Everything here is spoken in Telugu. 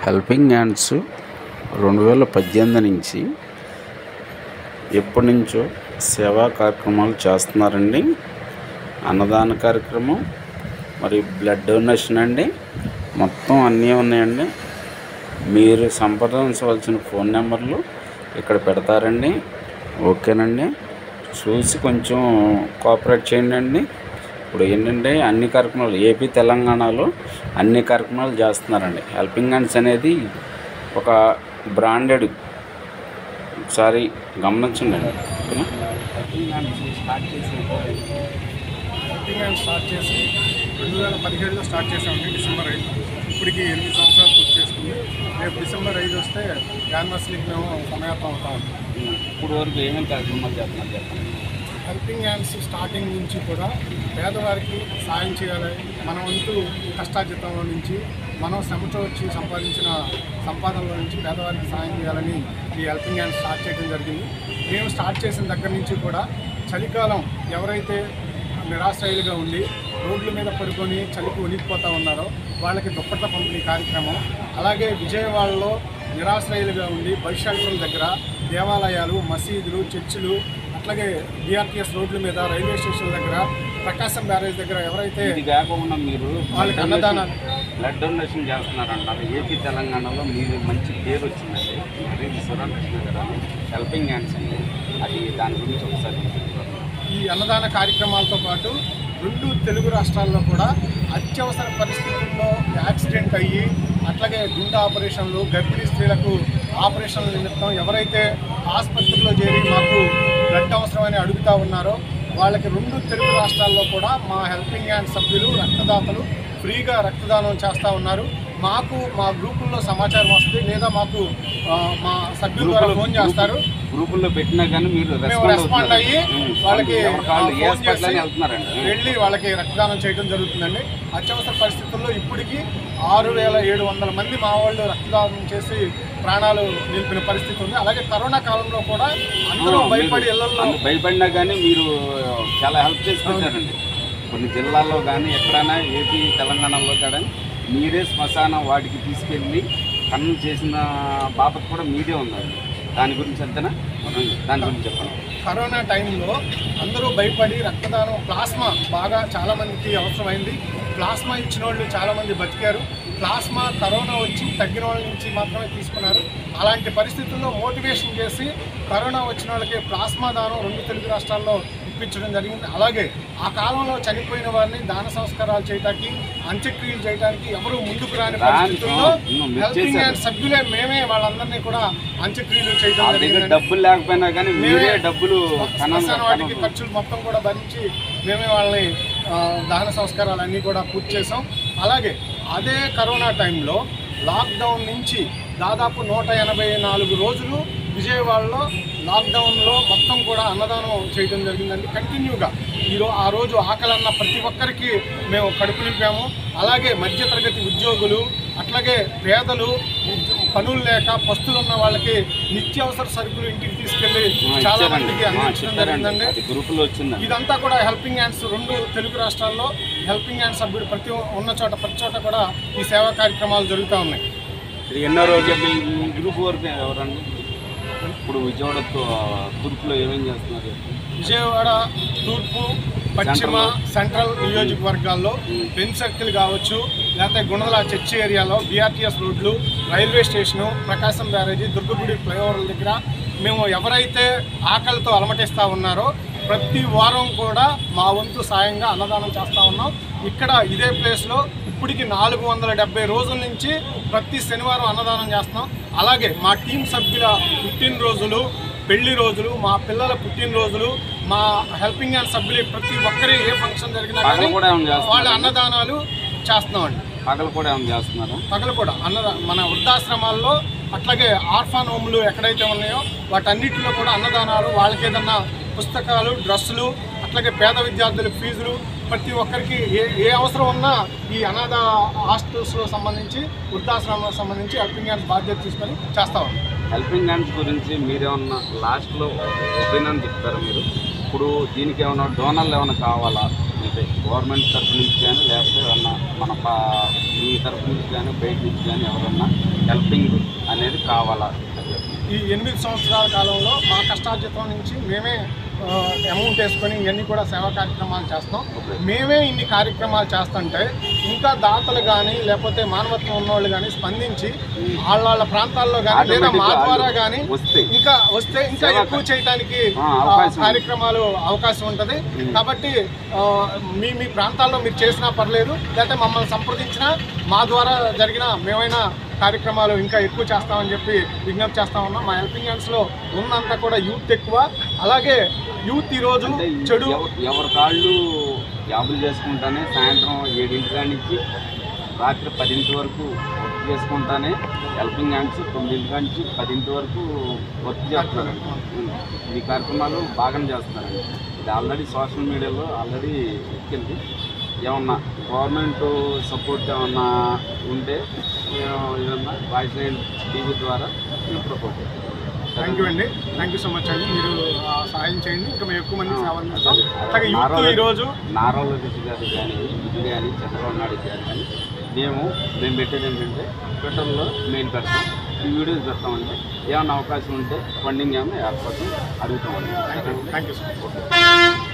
హెల్పింగ్ హ్యాండ్స్ 2018 నుంచి ఎప్పటి నుంచో సేవా కార్యక్రమాలు చేస్తున్నారండి. అన్నదాన కార్యక్రమం మరియు బ్లడ్ డొనేషన్ అండి, మొత్తం అన్నీ ఉన్నాయండి. మీరు సంప్రదించవలసిన ఫోన్ నెంబర్లు ఇక్కడ పెడతారండి. ఓకేనండి, చూసి కొంచెం కోఆపరేట్ చేయండి అండి. ఇప్పుడు ఏంటంటే అన్ని కార్యక్రమాలు ఏపీ తెలంగాణలో అన్ని కార్యక్రమాలు చేస్తున్నారండి. హెల్పింగ్ హ్యాండ్స్ అనేది ఒక బ్రాండెడ్, ఒకసారి గమనించండి. ఓకేనా? హెల్పింగ్ హ్యాండ్స్ స్టార్ట్ చేసి 2017లో స్టార్ట్ చేసామండి. డిసెంబర్ 5 ఇప్పటికి 8 సంవత్సరాలు పూర్తి చేసుకుంది. రేపు డిసెంబర్ 5 వస్తే యానివర్సరీకి మేము సమయాత్తం అవుతాం. ఇప్పుడు వరకు ఏమేమి కార్యక్రమాలు చేస్తున్నారు చెప్పండి. హెల్పింగ్ హ్యాండ్స్ స్టార్టింగ్ నుంచి కూడా పేదవారికి సాయం చేయాలి, మన వంతు కష్టార్జితంలో నుంచి మనం శ్రమతో వచ్చి సంపాదించిన సంపాదనలో నుంచి పేదవారికి సాయం చేయాలని ఈ హెల్పింగ్ హ్యాండ్స్ స్టార్ట్ చేయడం జరిగింది. మేము స్టార్ట్ చేసిన దగ్గర నుంచి కూడా చలికాలం ఎవరైతే నిరాశ్రయులుగా ఉండి రోడ్ల మీద పడుకొని చలికి వణికిపోతూ ఉన్నారో వాళ్ళకి దుప్పట్ల పంపిణీ కార్యక్రమం, అలాగే విజయవాడలో నిరాశ్రయులుగా ఉండి బస్ షెల్టర్ల దగ్గర దేవాలయాలు, మసీదులు, చర్చిలు, అట్లాగే బీఆర్టీఎస్ రోడ్ల మీద, రైల్వే స్టేషన్ల దగ్గర, ప్రకాశం బ్యారేజ్ దగ్గర ఎవరైతే మీరు వాళ్ళకి అన్నదానాలు బ్లడ్ డొనేషన్ చేస్తున్నారంటారు. ఏపీ తెలంగాణలో మీరు మంచి పేరు వచ్చిందండి. అది సురకృష్ణ గారు హెల్పింగ్ హ్యాండ్స్ అండి. అది దాని గురించి ఒకసారి ఈ అన్నదాన కార్యక్రమాలతో పాటు 2 తెలుగు రాష్ట్రాల్లో కూడా అత్యవసర పరిస్థితుల్లో యాక్సిడెంట్ అయ్యి అట్లాగే గుండె ఆపరేషన్లు, గర్భిణీ స్త్రీలకు ఆపరేషన్ల నిమిత్తం ఎవరైతే ఆసుపత్రిలో చేరి మాకు బ్లడ్ అవసరమని అడుగుతూ ఉన్నారో వాళ్ళకి 2 తెలుగు రాష్ట్రాల్లో కూడా మా హెల్పింగ్ హ్యాండ్ సభ్యులు, రక్తదాతలు ఫ్రీగా రక్తదానం చేస్తూ ఉన్నారు. మాకు మా గ్రూపుల్లో సమాచారం వస్తుంది, లేదా మాకు మా సభ్యుల ద్వారా ఫోన్ చేస్తారు. గ్రూపుల్లో పెట్టినా కానీ మేము రెస్పాండ్ అయ్యి వాళ్ళకి ఫోన్ చేసి వెళ్ళి వాళ్ళకి రక్తదానం చేయడం జరుగుతుందండి. అత్యవసర పరిస్థితుల్లో ఇప్పటికీ 6,700 మంది మా వాళ్ళు రక్తదానం చేసి ప్రాణాలు నిలిపిన పరిస్థితి ఉంది. అలాగే కరోనా కాలంలో కూడా అందరూ భయపడి ఇళ్లలో భయపడినా కానీ మీరు చాలా హెల్ప్ చేసి పెట్టారండి. కొన్ని జిల్లాల్లో కానీ ఎక్కడైనా ఏపీ తెలంగాణలో కానీ మీరే శ్మశానం వాటికి తీసుకెళ్ళి కన్ను చేసిన బాపత్ కూడా మీదే ఉందండి. దాని గురించి అంతేనా? దాని గురించి చెప్పండి. కరోనా టైంలో అందరూ భయపడి రక్తదానం, ప్లాస్మా బాగా చాలామందికి అవసరమైంది. ప్లాస్మా ఇచ్చిన వాళ్ళు చాలామంది బతికారు. ప్లాస్మా కరోనా వచ్చి తగ్గిన వాళ్ళ నుంచి మాత్రమే తీసుకున్నారు. అలాంటి పరిస్థితుల్లో మోటివేషన్ చేసి కరోనా వచ్చిన వాళ్ళకి ప్లాస్మా దానం 2 తెలుగు రాష్ట్రాల్లో ఇప్పించడం జరిగింది. అలాగే ఆ కాలంలో చనిపోయిన వారిని దాన సంస్కారాలు చేయడానికి, అంత్యక్రియలు చేయడానికి ఎవరు ముందుకు రాని పరిస్థితుల్లో హెల్పింగ్ హ్యాండ్ సభ్యులే మేమే వాళ్ళందరినీ కూడా అంత్యక్రియలు చేయడం జరిగింది. డబ్బులు లేకపోయినా కానీ మీరే డబ్బులు వాటికి ఖర్చులు మొత్తం కూడా భరించి మేమే వాళ్ళని దహన సంస్కారాలన్నీ కూడా పూర్తి చేసాం. అలాగే అదే కరోనా టైంలో లాక్డౌన్ నుంచి దాదాపు 184 రోజులు విజయవాడలో లాక్డౌన్లో మొత్తం కూడా అన్నదానం చేయడం జరిగిందండి. కంటిన్యూగా ఆ రోజు ఆకలన్న ప్రతి ఒక్కరికి మేము కడుపు నింపాము. అలాగే మధ్యతరగతి ఉద్యోగులు, అట్లాగే పేదలు, పనులు లేక పస్తులు ఉన్న వాళ్ళకి నిత్యావసర సరుకులు ఇంటికి తీసుకెళ్లి చాలా మందికి అందించడం జరిగిందండి. ఇదంతా కూడా హెల్పింగ్ హ్యాండ్స్ 2 తెలుగు రాష్ట్రాల్లో హెల్పింగ్ హ్యాండ్ సభ్యుడు ప్రతి చోట కూడా ఈ సేవా కార్యక్రమాలు జరుగుతూ ఉన్నాయి. ఎన్నో రోజులు ఈ గ్రూప్ వరకు ఎవరండి? ఇప్పుడు విజయవాడ తూర్పులో ఏమేం చేస్తున్నారు? విజయవాడ తూర్పు, పశ్చిమ, సెంట్రల్ నియోజకవర్గాల్లో పెన్ సర్కిల్ కావచ్చు, లేకపోతే గుణదల చర్చి ఏరియాలో బీఆర్టీఎస్ రోడ్లు, రైల్వే స్టేషను, ప్రకాశం బ్యారేజీ, దుర్గగుడి ఫ్లైఓవర్ల దగ్గర మేము ఎవరైతే ఆకలితో అలమటిస్తూ ఉన్నారో ప్రతి వారం కూడా మా వంతు సాయంగా అన్నదానం చేస్తూ ఉన్నాం. ఇక్కడ ఇదే ప్లేస్లో ఇప్పటికి 470 రోజుల నుంచి ప్రతి శనివారం అన్నదానం చేస్తున్నాం. అలాగే మా టీం సభ్యుల పుట్టినరోజులు, పెళ్లి రోజులు, మా పిల్లల పుట్టినరోజులు, మా హెల్పింగ్ హ్యాండ్ సభ్యులు ప్రతి ఒక్కరి ఏ ఫంక్షన్ జరిగినా కానీ వాళ్ళ అన్నదానాలు చేస్తున్నామండి. పగలు కూడా ఏమైనా చేస్తున్నారు? పగలు కూడా మన వృద్ధాశ్రమాల్లో, అట్లాగే ఆర్ఫాన్ హోమ్లు ఎక్కడైతే ఉన్నాయో వాటన్నిటిలో కూడా అన్నదానాలు, వాళ్ళకి ఏదన్నా పుస్తకాలు, డ్రెస్సులు, అట్లాగే పేద విద్యార్థుల ఫీజులు, ప్రతి ఒక్కరికి ఏ అవసరం ఉన్నా ఈ అనాథ హాస్టల్స్లో సంబంధించి, వృద్ధాశ్రమాలకు సంబంధించి హెల్పింగ్ హ్యాండ్స్ బాధ్యత తీసుకొని చేస్తామండి. హెల్పింగ్ హ్యాండ్స్ గురించి మీరేమన్నా లాస్ట్లో ఒపీనియన్ చెప్తారా? మీరు ఇప్పుడు దీనికి ఏమైనా డోనర్లు ఏమైనా కావాలా? అంటే గవర్నమెంట్ తరఫు నుంచి కానీ లేకపోతే ఏమన్నా మీ తరఫు నుంచి కానీ బయట నుంచి కానీ ఎవరన్నా హెల్పింగ్ అనేది కావాలా? ఈ 8 సంవత్సరాల కాలంలో మా కష్టార్జితం నుంచి మేమే అమౌంట్ వేసుకొని ఇవన్నీ కూడా సేవా కార్యక్రమాలు చేస్తాం. మేమే ఇన్ని కార్యక్రమాలు చేస్తుంటే ఇంకా దాతలు కానీ లేకపోతే మానవత్వం ఉన్నవాళ్ళు కానీ స్పందించి వాళ్ళ ప్రాంతాల్లో కానీ లేదా మా ద్వారా కానీ ఇంకా వస్తే ఇంకా ఎక్కువ చేయడానికి కార్యక్రమాలు అవకాశం ఉంటుంది. కాబట్టి మీ ప్రాంతాల్లో మీరు చేసినా పర్లేదు, లేకపోతే మమ్మల్ని సంప్రదించినా మా ద్వారా జరిగిన మేమైనా కార్యక్రమాలు ఇంకా ఎక్కువ చేస్తామని చెప్పి విజ్ఞప్తి చేస్తా ఉన్నాం. మా హెల్పింగ్ హ్యాండ్స్లో ఉన్నంత కూడా యూత్ ఎక్కువ. అలాగే యూత్ ఈరోజు చెడు ఎవరి కాళ్ళు జాబులు చేసుకుంటానే సాయంత్రం 7 కాడి నుంచి రాత్రి 10 వరకు వర్క్ చేసుకుంటానే హెల్పింగ్ హ్యాండ్స్ 9 కాడి నుంచి 10 వరకు వర్క్ చేస్తున్నారండి. ఈ కార్యక్రమాలు బాగానే చేస్తున్నారండి. ఇది ఆల్రెడీ సోషల్ మీడియాలో ఆల్రెడీ ఎక్కింది. ఏమన్నా గవర్నమెంట్ సపోర్ట్ ఏమన్నా ఉంటే ఏమన్నా వాయిస్ లైన్ టీవీ ద్వారా మేము ప్రపోజ్ చేస్తాం. థ్యాంక్ యూ అండి. థ్యాంక్ యూ సో మచ్ అండి. మీరు సహాయం చేయండి, ఇంకా మేము ఎక్కువ మంది సేవ అందిస్తాం. అలాగే యూత్ ఈరోజు నారా లోకేష్ గారు కానీ ఇది కానీ చంద్రబాబు నాయుడు గారు కానీ మేము పెట్టేది ఏంటంటే ట్విట్టర్లో మెయిల్ పెడతాం, ఈ వీడియోస్ పెడతామండి. ఏమన్నా అవకాశం ఉంటే ఫండింగ్ ఏమైనా ఏర్పాటు అడుగుతామండి. Thank you so much.